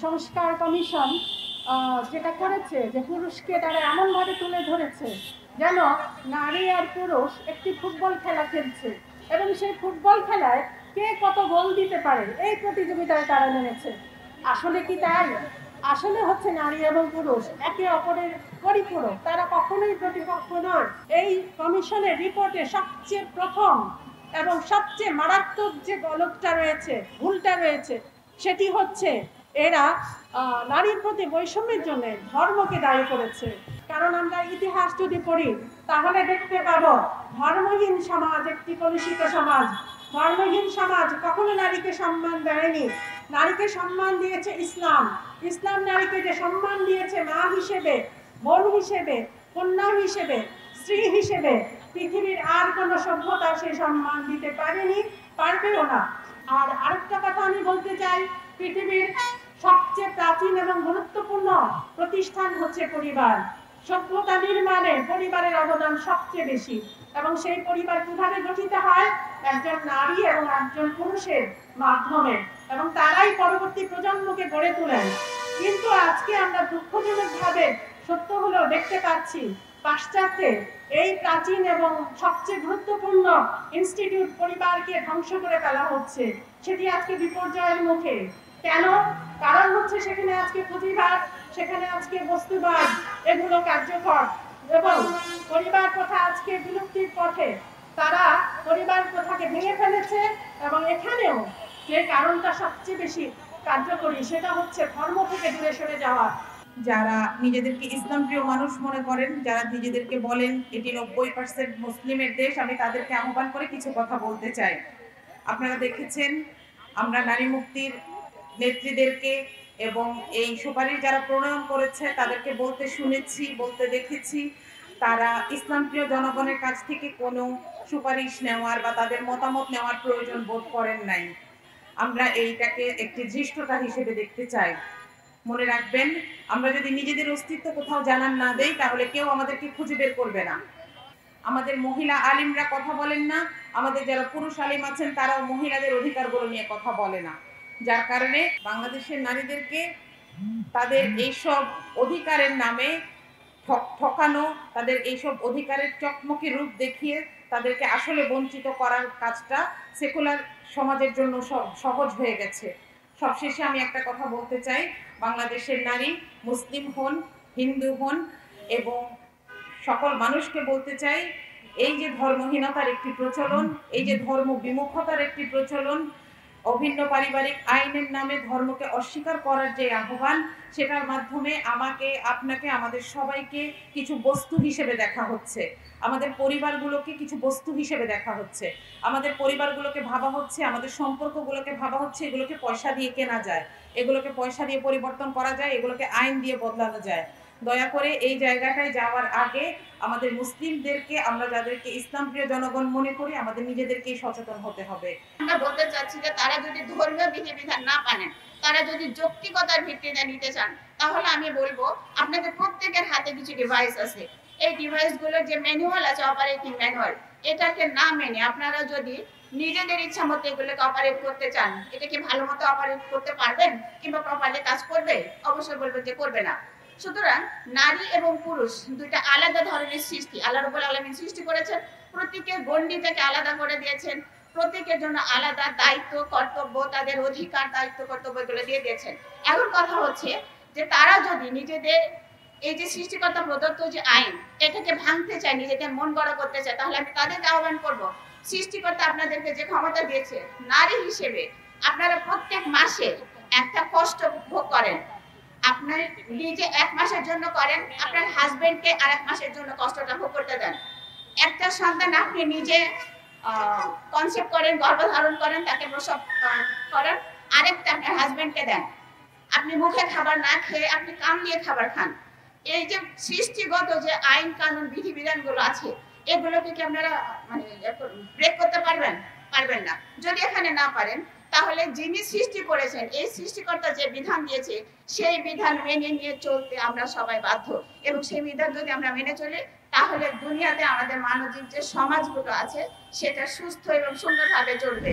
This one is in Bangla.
সংস্কার কমিশন যেটা করেছে যে পুরুষকে তারা এমনভাবে তুলে ধরেছে যেন নারী আর পুরুষ একটি ফুটবল খেলা খেলছে এবং সেই ফুটবল খেলায় কে কত গোল দিতে পারে এই প্রতিযোগিতায় তারা নেমেছে। আসলে কি তাই? আসলে হচ্ছে নারী এবং পুরুষ একে অপরের পরিপূরক, তারা কখনোই প্রতিপক্ষ নয়। এই কমিশনের রিপোর্টে সবচেয়ে প্রথম এবং সবচেয়ে মারাত্মক যে গলতটা রয়েছে, ভুলটা রয়েছে, সেটি হচ্ছে এরা নারীর প্রতি বৈষম্যের জন্য ধর্মকে দায়ী করেছে। কারণ আমরা ইতিহাস যদি পড়ি তাহলে দেখতে পাবো ধর্মহীন সমাজ একটি কলুষিত সমাজ। ধর্মহীন সমাজ কখনো নারীকে সম্মান দেয়নি। নারীকে সম্মান দিয়েছে ইসলাম। ইসলাম নারীকে যে সম্মান দিয়েছে মা হিসেবে, বোন হিসেবে, কন্যা হিসেবে, স্ত্রী হিসেবে, পৃথিবীর আর কোনো সভ্যতা সেই সম্মান দিতে পারেনি, পারবেও না। আর আরেকটা কথা আমি বলতে চাই, পৃথিবীর সবচেয়ে প্রাচীন এবং গুরুত্বপূর্ণ প্রতিষ্ঠান হচ্ছে পরিবার। সভ্যতা নির্মাণে পরিবারের অবদান সবচেয়ে বেশি এবং সেই পরিবার কিভাবে গঠিত হয়? একজন নারী এবং একজন পুরুষের মাধ্যমে, এবং তারাই পরবর্তী প্রজন্মকে গড়ে তোলেন। কিন্তু আজকে আমরা দুঃখজনকভাবে সত্য হলেও দেখতে পাচ্ছি পাশ্চাত্যে এই প্রাচীন এবং সবচেয়ে গুরুত্বপূর্ণ ইনস্টিটিউট পরিবারকে ধ্বংস করে ফেলা হচ্ছে। সেটি আজকে বিপর্যয়ের মুখে। কেন? কারণ হচ্ছে সেখানে আজকে পুঁজিবাদ, সেখানে আজকে বস্তুবাদ এগুলো কার্যকর এবং পরিবার প্রথা আজকে বিলুপ্তির পথে। তারা পরিবার প্রথাকে ভেঙে ফেলেছে এবং এখানেও যে কারণটা সবচেয়ে বেশি কার্যকরী সেটা হচ্ছে ধর্ম থেকে দূরে সরে যাওয়া। যারা নিজেদেরকে ইসলাম প্রিয় মানুষ মনে করেন, যারা নিজেদেরকে বলেন এটি 90% মুসলিমের দেশ, আমি তাদেরকে আহ্বান করে কিছু কথা বলতে চাই। আপনারা দেখেছেন আমরা নারী মুক্তির নেত্রীদেরকে এবং এই সুপারিশ যারা প্রণয়ন করেছে তাদেরকে বলতে শুনেছি, বলতে দেখেছি তারা ইসলাম প্রিয় জনগণের কাছ থেকে কোনো সুপারিশ নেওয়ার বা তাদের মতামত নেওয়ার প্রয়োজন বোধ করেন নাই। আমরা এইটাকে একটি ধৃষ্টতা হিসেবে দেখতে চাই। মনে রাখবেন, আমরা যদি নিজেদের অস্তিত্ব কোথাও জানান না দেই তাহলে কেউ আমাদেরকে খুঁজে বের করবে না। আমাদের মহিলা আলিমরা কথা বলেন না, আমাদের যারা পুরুষ আলিম আছেন তারাও মহিলাদের অধিকারগুলো নিয়ে কথা বলে না। যার কারণে বাংলাদেশের নারীদেরকে তাদের এইসব অধিকারের নামে ঠকানো, তাদের এইসব অধিকারের চকমকি রূপ দেখিয়ে তাদেরকে আসলে বঞ্চিত করার কাজটা সেকুলার সমাজের জন্য সহজ হয়ে গেছে। সবশেষে আমি একটা কথা বলতে চাই, বাংলাদেশের নারী মুসলিম হন, হিন্দু হন এবং সকল মানুষকে বলতে চাই, এই যে ধর্মহীনতার একটি প্রচলন, এই যে ধর্ম বিমুখতার একটি প্রচলন, অভিন্ন পারিবারিক আইনের নামে ধর্মকে অস্বীকার করার যে আহ্বান, সেটার মাধ্যমে আমাকে, আপনাকে, আমাদের সবাইকে কিছু বস্তু হিসেবে দেখা হচ্ছে। আমাদের পরিবারগুলোকে কিছু বস্তু হিসেবে দেখা হচ্ছে। আমাদের পরিবারগুলোকে ভাবা হচ্ছে, আমাদের সম্পর্কগুলোকে ভাবা হচ্ছে এগুলোকে পয়সা দিয়ে কেনা যায়, এগুলোকে পয়সা দিয়ে পরিবর্তন করা যায়, এগুলোকে আইন দিয়ে বদলানো যায়। দয়া করে এই জায়গাটায় যাওয়ার আগে আমাদের মুসলিমদেরকে, আমরা যাদেরকে ইসলাম প্রিয় জনগণ মনে করি, আমাদের নিজেদেরকেই সচেতন হতে হবে। আমরা বলতে চাচ্ছি যে তারা যদি ধর্মীয় বিধিবিধান না মানেন, তারা যদি যৌক্তিকতার ভিত্তিতে নিতে চান, তাহলে আমি বলবো আপনাদের প্রত্যেকের হাতে কিছু ডিভাইস আছে। এই ডিভাইসগুলোর যে ম্যানুয়াল আছে, অপারেটিং ম্যানুয়াল, এটাকে না মেনে আপনারা যদি নিজেদের ইচ্ছা মতো এগুলোকে অপারেট করতে চান, এটা কি ভালো মতো অপারেট করতে পারবেন কিংবা প্রপারলি কাজ করবে? অবশ্যই বলবো যে করবে না। সুতরাং নারী এবং পুরুষ দুইটা আলাদা ধরনের সৃষ্টি আল্লাহ রাব্বুল আলামিন সৃষ্টি করেছেন, প্রত্যেকের গণ্ডি থেকে আলাদা করে দিয়েছেন, প্রত্যেকের জন্য আলাদা দায়িত্ব কর্তব্য, তাদের অধিকার দায়িত্ব কর্তব্য এগুলো দিয়ে দিয়েছেন। এখন কথা হচ্ছে যে তারা যদি নিজেদের এই যে সৃষ্টিকর্তা প্রদত্ত যে আইন, এটাকে ভাঙতে চায়, নিজেদের মন গড়া করতে চায়, তাহলে আমি তাদেরকে আহ্বান করব, সৃষ্টিকর্তা আপনাদেরকে যে ক্ষমতা দিয়েছে নারী হিসেবে, আপনারা প্রত্যেক মাসে একটা কষ্ট ভোগ করেন। আপনার নিজে 1 মাসের জন্য করেন, আপনার হাজবেন্ডকে আর 1 মাসের জন্য কষ্টটা ভোগ করতে দেন। একটা সন্তান আপনি নিজে কনসেপ্ট করেন, গর্ভধারণ করেন, তাকে প্রসব করেন, আরেকটা আপনার হাজবেন্ডকে দেন। আপনি মুখে খাবার না খেয়ে আপনি কান দিয়ে খাবার খান। এই যে সৃষ্টিগত যে আইন কানুন বিধিবিধানগুলো আছে, এগুলোকে কি আপনারা মানে ব্রেক করতে পারবেন? পারবেন না। যদি এখানে না পারেন, তাহলে যিনি সৃষ্টি করেছেন, এই সৃষ্টিকর্তা যে বিধান দিয়েছে, সেই বিধান মেনে নিয়ে চলতে আমরা সবাই বাধ্য। এবং সেই বিধান যদি আমরা মেনে চলি, তাহলে দুনিয়াতে আমাদের মানবিক যে সমাজগুলো আছে সেটা সুস্থ এবং সুন্দরভাবে চলবে।